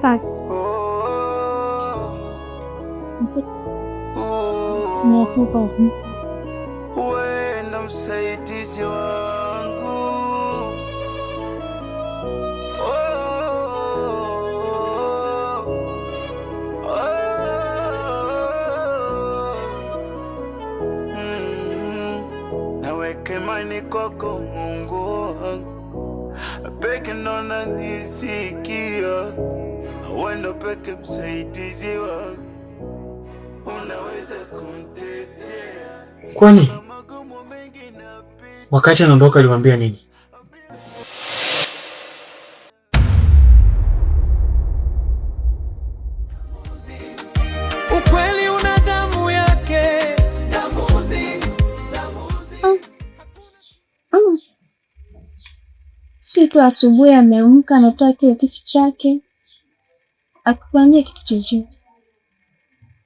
Kaka. Wewe ndo msaidizi wangu. Naweka imani kwako Mungu wangu, peke ndo nanisikia. Wewe ndo peke msaidizi wangu, unaweza kunitetea. Kwani wakati anaondoka aliwaambia nini? Ukweli una damu yake. Si tu asubuhi ameamka anatoa kile kitu chake. Akuambia kitu chochote.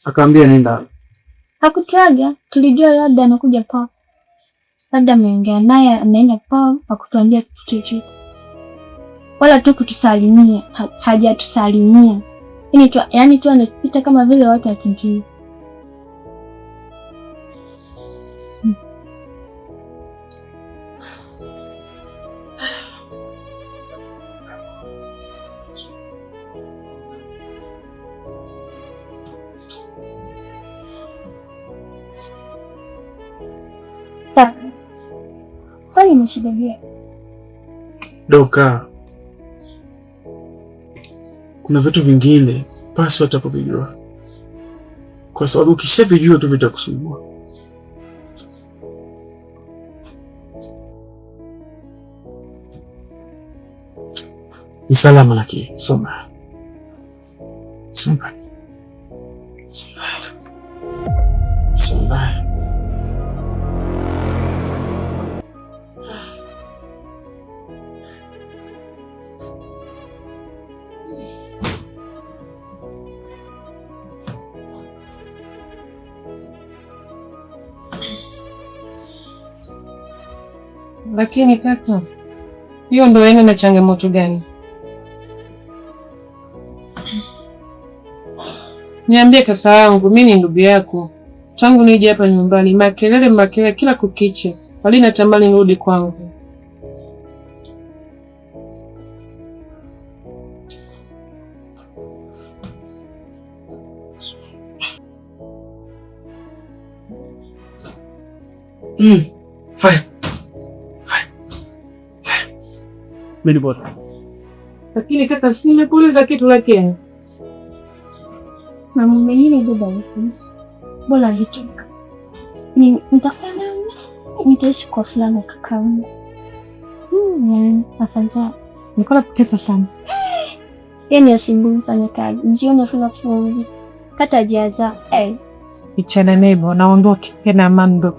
Akaambia nenda. Hakutaga, tulijua labda anakuja kwao. Labda ameongea naye anaenda kwao, hakutuambia kitu chochote. Wala tu kutusalimia, hajatusalimia. Yaani tu anapita kama vile watu wakijua. Kwani ni shida gani? Doka, kuna vitu vingine pasi watakuvijua, kwa sababu ukishavijua tu vitakusumbua. Ni salama lakini soma. Lakini kaka, hiyo ndo yenu na changamoto gani? Niambie kaka yangu, mimi ni ndugu yako. Tangu nije hapa nyumbani, makelele kila kukicha. Wali natamani nirudi kwangu. Fire. Mimi bora. Lakini kaka, si nimekuuliza kitu lakini. Na mwingine baba yuko. Bora hitoka. Nitakwenda nitaishi kwa fulani kakaangu. Afadhali. Nikola pesa sana. Yaani asubuhi fanya kazi, jioni afuna fundi. Kata jaza. Ichana nebo naondoke tena mando.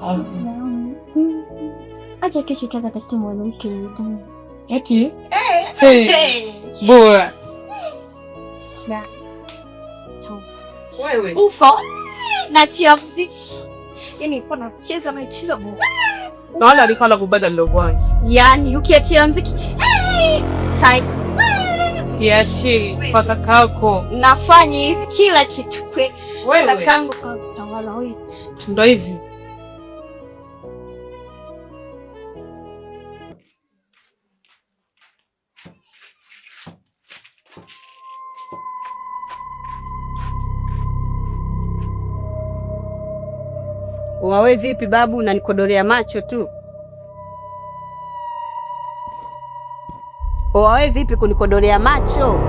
Acha kesho tutatafuta mwanamke mwingine. Eti? Bora. Na. Wewe. Ufo. Na chia mziki. Yaani ipo na cheza bora. Naona alikala kubada logwani. Yaani ukiachia mziki. Sai. Kiashi kwa kakako. Nafanya hivi kila kitu kwetu. Kakangu kwa utawala wetu. Ndio hivi. Wawe vipi babu, unanikodolea macho tu? Wawe vipi kunikodolea macho?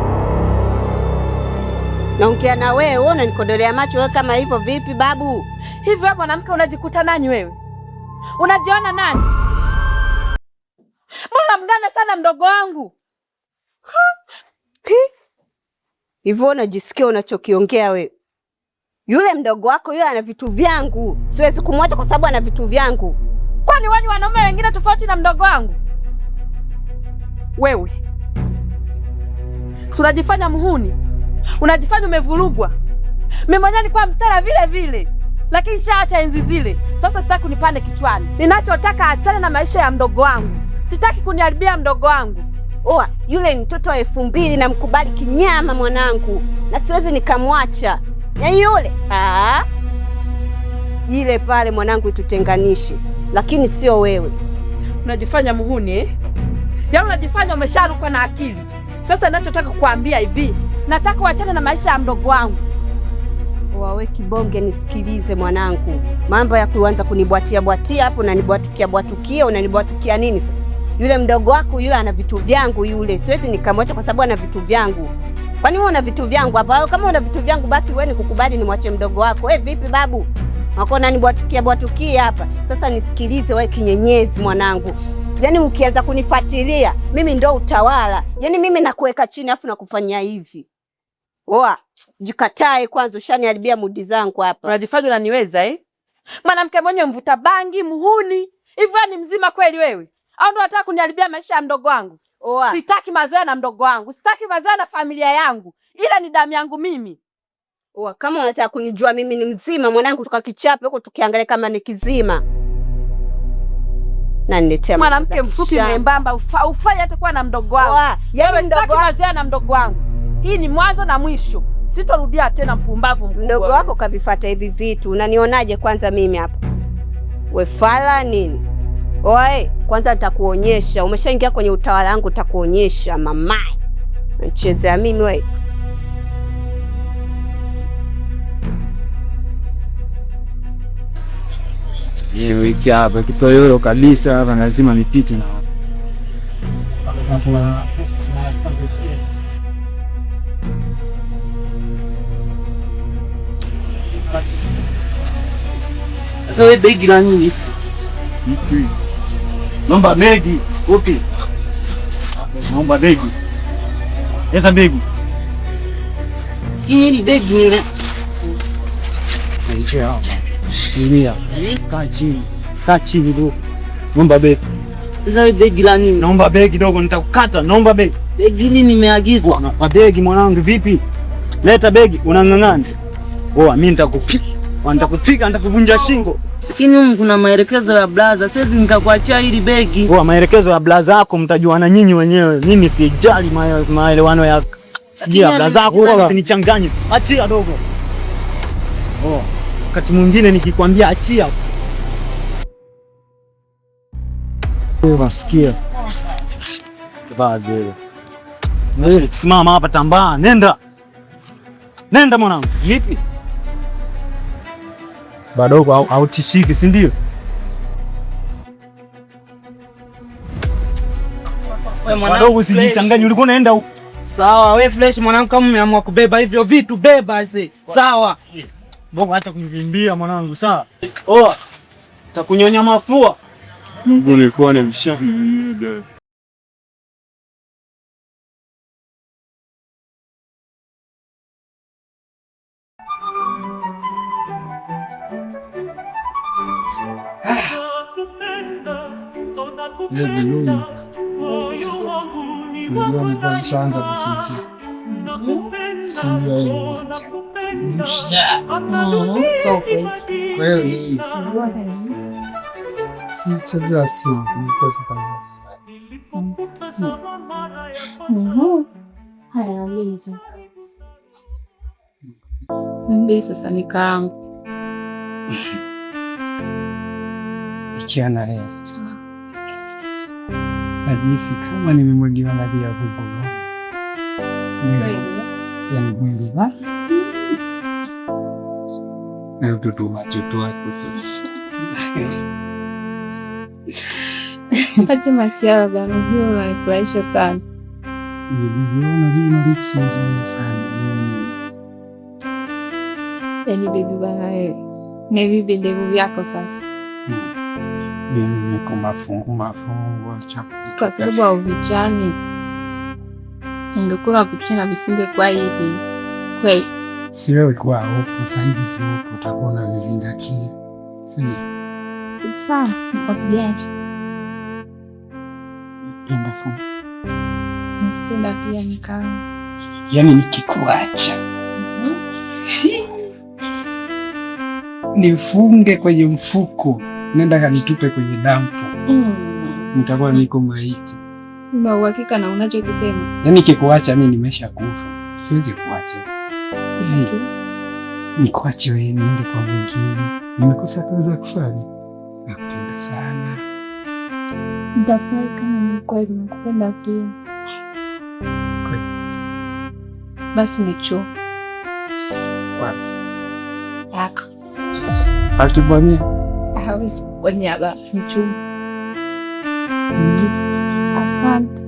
Naongea na wewe, unanikodolea macho wewe kama hivyo vipi babu? Hivi hapa mwanamke unajikuta nani wewe? Unajiona nani? Mbona mgana sana mdogo wangu? Hivyo unajisikia unachokiongea wewe? Yule mdogo wako yule ana vitu vyangu. Siwezi kumwacha kwa sababu ana vitu vyangu. Kwani wani wanaume wengine tofauti na mdogo wangu? Wewe unajifanya muhuni, unajifanya umevurugwa. Mimi mwenyewe nilikuwa msela vile vile, lakini shaacha enzi zile. Sasa sitaki kunipande kichwani. Ninachotaka achana na maisha ya mdogo wangu. Sitaki kuniharibia mdogo wangu. Oa, yule ni mtoto wa 2000 na mkubali kinyama mwanangu. Na siwezi nikamwacha. Yaani yule, ile pale mwanangu itutenganishe. Lakini sio wewe. Unajifanya muhuni eh? Yaani unajifanya umesharuka na akili. Sasa ninachotaka kukuambia hivi, nataka uachane na maisha ya mdogo wangu. Wawe kibonge, nisikilize mwanangu. Mambo ya kuanza kunibwatia hapo, unanibwatukia, unanibwatukia nini sasa? Yule mdogo wako yule ana vitu vyangu yule. Siwezi nikamwacha kwa sababu ana vitu vyangu. Kwani wewe una vitu vyangu hapa? Kama una vitu vyangu basi wewe nikukubali nimwache mdogo wako. Wewe vipi babu? Wako unanibwatukia hapa. Sasa nisikilize wewe kinyenyezi mwanangu. Yaani ukianza kunifuatilia, mimi ndo utawala. Yaani mimi nakuweka chini afu nakufanyia hivi. Oa, jikatae kwanza, ushaniharibia mudi zangu hapa. Unajifanya unaniweza eh? Mwanamke mwenye mvuta bangi, muhuni. Hivyo ni mzima kweli wewe? Au ndo unataka kuniharibia maisha ya mdogo wangu? Oa. Sitaki mazoea na mdogo wangu. Sitaki mazoea na familia yangu. Ila ni damu yangu mimi. Oa, kama unataka kunijua mimi ni mzima mwanangu, tukakichape huko tukiangalia kama ni kizima. Na niletea mwanamke mfupi mwembamba ufanye hata kuwa na mdogo wangu. Yaani mdogo mazoea na mdogo wangu. Hii ni mwanzo na mwisho. Sitorudia tena mpumbavu mkubwa. Mdogo wako kavifuata hivi vitu. Unanionaje kwanza mimi hapa? We fala nini? Oe, kwanza nitakuonyesha. Umeshaingia kwenye utawala wangu, nitakuonyesha mamae. Nachezea mimi wewe. Wiki hapa kitoyo kabisa hapa lazima nipite na sasa wewe begi la nini sasa? Naomba begi, sikopi. Naomba begi. Esa begi. Hii ni begi ile. Nje hapa. Shikilia. Kaa chini bro. Naomba begi. Sasa wewe begi la nini? Naomba begi dogo, nitakukata. Naomba begi. Begi nini nimeagizwa? Na begi mwanangu vipi? Leta begi, unang'ang'ana. Mimi nitakupiga, nitakuvunja shingo. Lakini huko kuna maelekezo ya blaza, siwezi nikakuachia hili begi. Maelekezo ya blaza yako mtajuana nyinyi wenyewe. Mimi sijali maelewano ya sijia blaza yako, usinichanganye. Achia dogo. Wakati mwingine nikikwambia achia. Unasikia? Bado. Simama hapa, tambaa, nenda. Nenda mwanangu. Vipi? Badogo au tishiki, si ndio? Wewe mwanangu badogo usijichanganye, ulikuwa unaenda huko. Sawa, wewe fresh mwanangu, kama umeamua kubeba hivyo vitu beba sasa. Sawa. Bongo hata kunivimbia mwanangu, sawa? Takunyonya mafua. Nilikuwa na mshahidi. Sasa nikaangu ikiwa na leo najisi kama nimemwagiwa maji ya vuguvugu. Yani mwili wa na utoto machoto wako sasa. Acha masiala gani huyo, unanifurahisha sana. Nimeona vile lips nzuri sana. Yani baby bana, ni vipi ndevu yako sasa? Mimi niko mafungu kwa sababu au vichani. Ungekula vichana visinge kwa hivi. Kweli. Si wewe kwa hapo sasa hivi sio utakuwa na vizingatia. Sawa, nikujaje? Enda sana. Msenda pia nikaa. Yaani nikikuacha. Nifunge kwenye mfuko. Nenda kanitupe kwenye dampo. Nitakuwa niko maiti. Una uhakika na unachokisema? Yaani kikuacha mimi nimeshakufa. Siwezi kuacha. Hivi nikuache wewe niende kwa mwingine. Nimekosa kazi ya kufanya. Nakupenda sana. Nitafurahi kama ni kweli nakupenda pia. Basi nicho. Wapi? Yako. Hatubania. Hawezi kunyaga mchumba. Asante.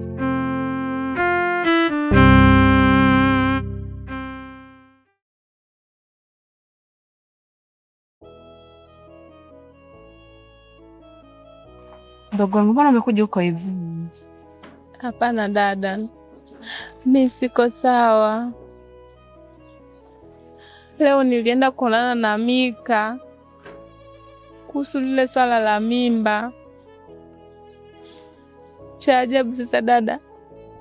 Ndugu wangu, mbona umekuja huko hivi? Hapana dada, mimi siko sawa. Leo nilienda kuonana na Mika kuhusu lile swala la mimba. Cha ajabu sasa dada,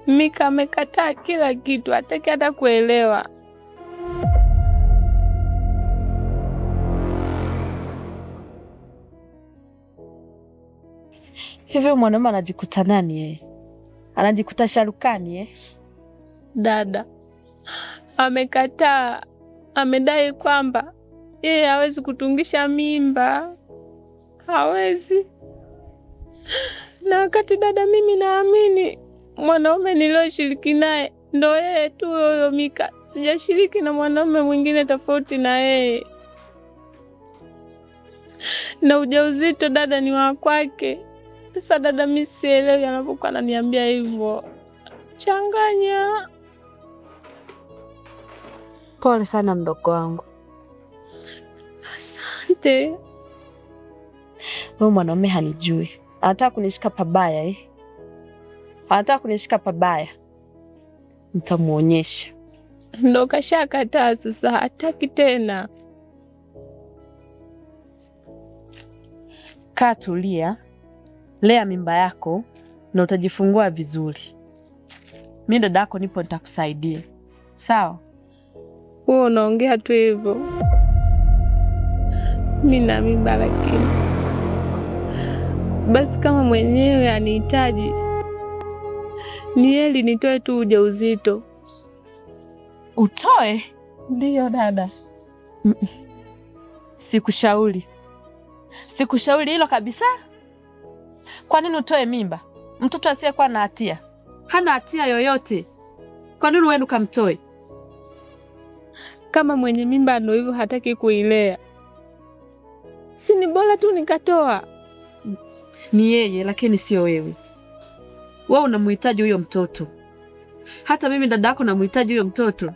Mika amekataa kila kitu, hataki hata kuelewa. Hivyo mwanaume anajikuta nani yeye? Anajikuta Sharukani Dada, amekataa. Amedai kwamba yeye hawezi kutungisha mimba. Hawezi. Na wakati dada, mimi naamini mwanaume nilioshiriki naye ndo yeye tu huyo Mika. Sijashiriki na mwanaume mwingine tofauti na yeye. Na ujauzito dada ni wa kwake. Sasa dada, mimi sielewi anapokuwa ananiambia hivyo. Changanya. Pole sana mdogo wangu. Asante. Wewe mwanaume hanijui. Anataka kunishika pabaya Anataka kunishika pabaya. Nitamuonyesha. Ndo kashakataa sasa, hataki tena. Kaa tulia. Lea mimba yako na utajifungua vizuri. Mimi dada yako nipo, nitakusaidia. Sawa? Wewe unaongea tu hivyo. Mimi na mimba, lakini basi kama mwenyewe anihitaji, ni heri nitoe tu ujauzito. Utoe? Ndiyo dada. Sikushauri. Sikushauri hilo kabisa. Kwa nini utoe mimba? Mtoto asiyekuwa na hatia. Hana hatia yoyote. Kwa nini wewe ukamtoe? Kama mwenye mimba ndio hivyo, hataki kuilea, si ni bora tu nikatoa? Ni yeye lakini sio wewe. Wewe unamhitaji huyo mtoto. Hata mimi dadako namhitaji huyo mtoto.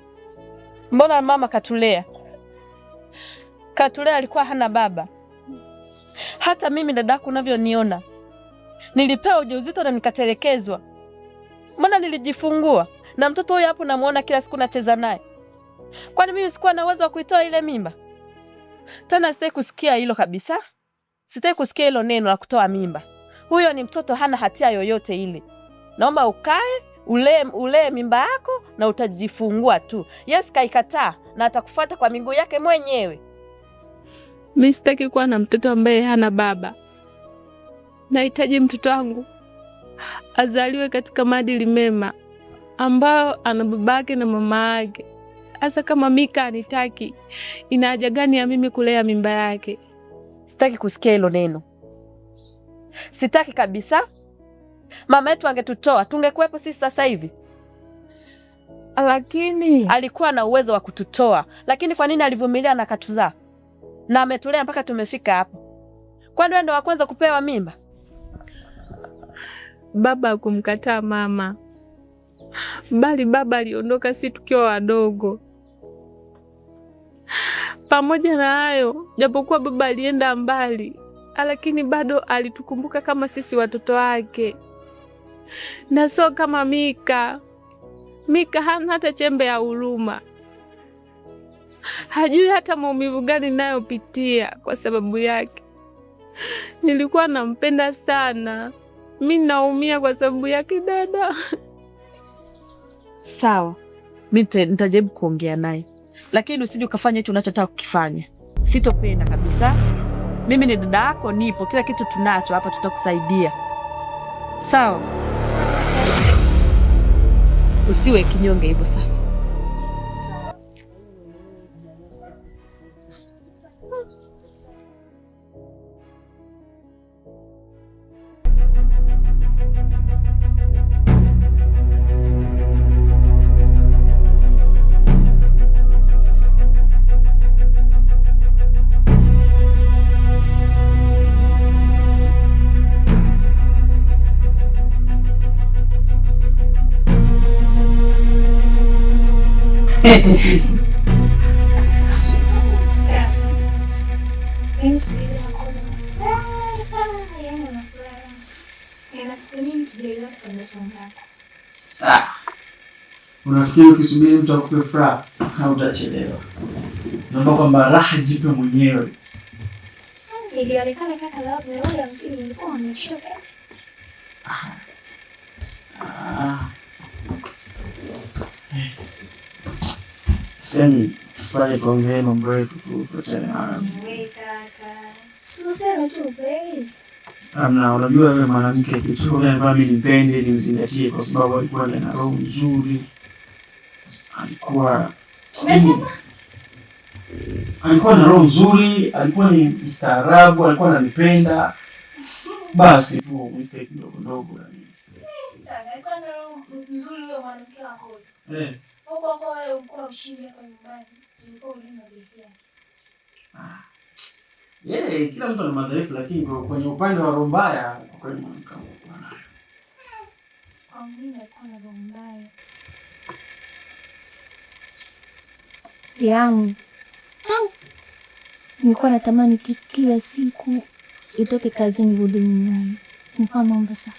Mbona mama Katulea? Katulea alikuwa hana baba. Hata mimi dadako unavyoniona, nilipewa ujauzito na nikatelekezwa. Mbona nilijifungua na mtoto huyo hapo namuona kila siku nacheza naye? Kwani mimi sikuwa na uwezo wa kuitoa ile mimba? Tena sitaki kusikia hilo kabisa. Sitaki kusikia hilo neno la kutoa mimba. Huyo ni mtoto, hana hatia yoyote ile. Naomba ukae, ule mimba yako na utajifungua tu. Yes, kaikataa na atakufuata kwa miguu yake mwenyewe. Mimi sitaki kuwa na mtoto ambaye hana baba. Nahitaji mtoto wangu azaliwe katika maadili mema, ambao ana babake na mama yake. Hasa kama Mika anitaki, ina haja gani ya mimi kulea mimba yake? Sitaki kusikia hilo neno. Sitaki kabisa. Mama yetu angetutoa, tungekuwepo sisi sasa hivi. Lakini alikuwa na uwezo wa kututoa, lakini kwa nini alivumilia na katuzaa? Na ametulea mpaka tumefika hapo. Kwani wewe ndo wa kwanza kupewa mimba? Baba hakumkataa mama, bali baba aliondoka si tukiwa wadogo. Pamoja na hayo, japokuwa baba alienda mbali, lakini bado alitukumbuka kama sisi watoto wake. Na sio kama Mika. Mika hana hata chembe ya huruma. Hajui hata maumivu gani ninayopitia kwa sababu yake. Nilikuwa nampenda sana. Mimi naumia kwa sababu yake dada. Sawa. Mimi nitajaribu kuongea naye. Lakini usije ukafanya hicho unachotaka kukifanya. Sitopenda kabisa. Mimi ni dada yako, nipo. Kila kitu tunacho hapa, tutakusaidia. Sawa? Usiwe kinyonge hivyo sasa. Unafikiri ukisubiri mtu akupe furaha hautachelewa. Naomba kwamba raha jipe mwenyewe. Ilionekana kaka labda wewe msini ulikuwa umeshika pesa. Yaani tufanye tuongee mambo yetu tuachane nayo. Sasa tu kweli. Amna, unajua yule mwanamke kitu gani kwa mimi nipende nimzingatie kwa sababu alikuwa na roho nzuri. Alikuwa na roho nzuri, alikuwa ni mstaarabu, alikuwa ananipenda. Basi tu mistake ndogo ndogo yani. Alikuwa na roho nzuri huyo mwanamke wako. Huko wewe ulikuwa ushindi hapa nyumbani. Ulikuwa unamazifia. Kila mtu ana madhaifu lakini kwenye upande wa roho mbaya kwa kweli mwanamke wangu nayo. Mimi nilikuwa na roho mbaya. Yangu. Nilikuwa natamani kila siku itoke kazini rudi nyumbani. Nilikuwa naomba sana.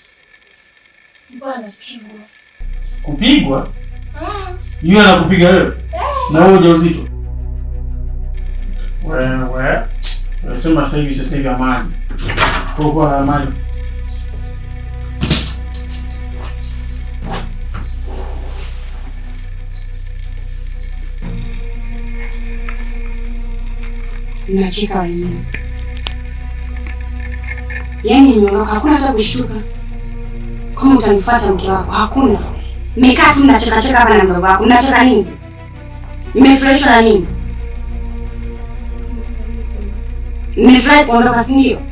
Nilikuwa napigwa. Kupigwa? Yeye anakupiga wewe? Na wewe ujauzito? Wewe. Unasema sasa hivi amani. Kwa amani. Nacheka wenyewe. Yaani nimeondoka, hakuna hata kushtuka. Kama utanifuata mke wako, hakuna. Mmekaa tu mnacheka cheka hapa na mdogo wako. Mnacheka nini sasa? Mmefurahishwa na nini? Mmefurahi kuondoka si ndio?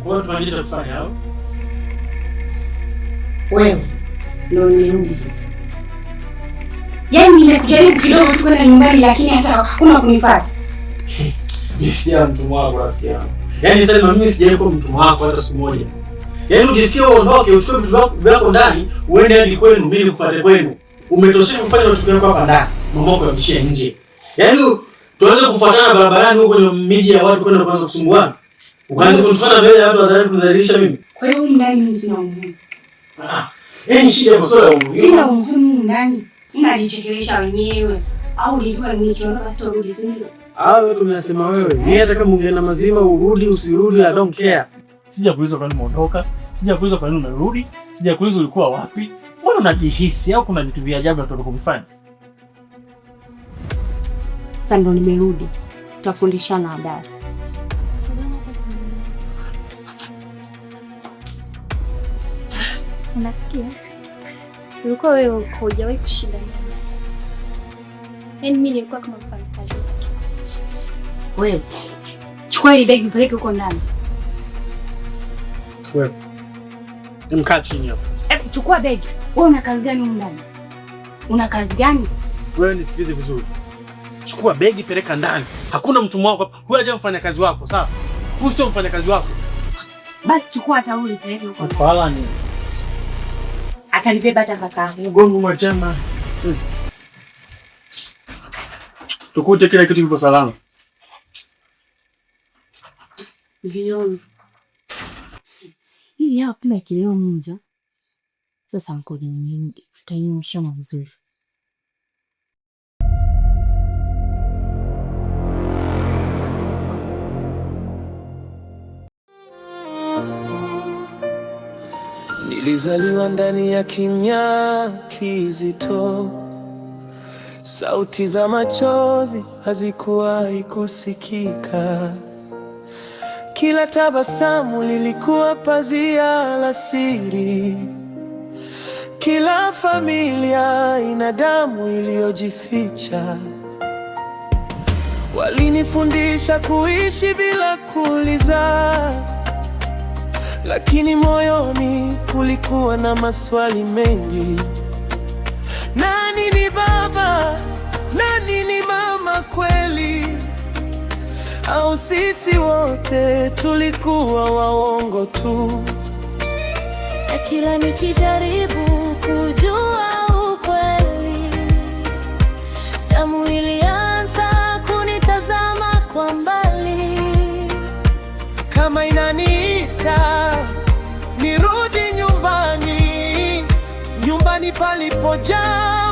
Kwa hiyo tunaje kufanya au? Wewe ndio nimerudi sasa. Yaani nimekujaribu kidogo tu kwenda nyumbani lakini hata hakuna kunifuata. Mimi si mtumwa wako rafiki yangu. Yaani sasa mimi sijawahi kuwa mtumwa wako hata siku moja. Yaani ujisikie uondoke uchukue vitu vyako ndani uende hadi kwenu mimi nikufuate kwenu. Umetosheka kufanya matukio yako hapa ndani. Mamako yamshie nje. Yaani tuanze kufuatana barabarani huko kwenye miji ya watu kwenda kuanza kusumbuana. Ukaanza kunifuata mbele ya watu wadhani kunidhalilisha mimi. Kwa hiyo ndani mimi sina umuhimu. Yaani shida masuala ya umuhimu. Sina umuhimu ndani. Mnajichekelesha wenyewe. Au ulijua nikiondoka sitorudi si ndio? Wewe tunasema wewe. Mimi hata kama ungeenda mazima urudi usirudi I don't care. Sijakuuliza kwa nini umeondoka. Sijakuuliza kwa nini umerudi. Sijakuuliza ulikuwa wapi. Mbona unajihisi au kuna vitu vya ajabu unataka kuvifanya? Sasa ndo nimerudi. Tutafundishana adabu. Unasikia? Ulikuwa wewe hujawahi kushinda nini? Yaani mimi nilikuwa kama mfanyakazi. Wewe chukua ile begi peleke huko ndani. Wewe. Mkaa chini hapo. Chukua begi. Wewe una kazi gani huko ndani? Una kazi gani? Wewe nisikilize vizuri. Chukua begi peleka ndani. Hakuna mtu wako hapa. Huyu haja mfanyakazi wako, sawa? Huyu sio mfanyakazi wako. Basi chukua tauli peleke huko. Mfala ni. Atalibeba hata kaka. Mgongo mwachama. Tukute kila kitu kipo salama. Vioni. Hii hapa kuna kileo mmoja. Sasa ngoja nimerudi. Tutainyosha vizuri. Nilizaliwa ndani ya kimya kizito. Sauti za machozi hazikuwahi kusikika. Kila tabasamu lilikuwa pazia la siri. Kila familia ina damu iliyojificha. Walinifundisha kuishi bila kuuliza, lakini moyoni kulikuwa na maswali mengi. Nani ni baba? Nani ni mama kweli? Au sisi wote tulikuwa waongo tu? Kila nikijaribu kujua ukweli, damu ilianza kunitazama kwa mbali, kama inaniita nirudi nyumbani, nyumbani palipojaa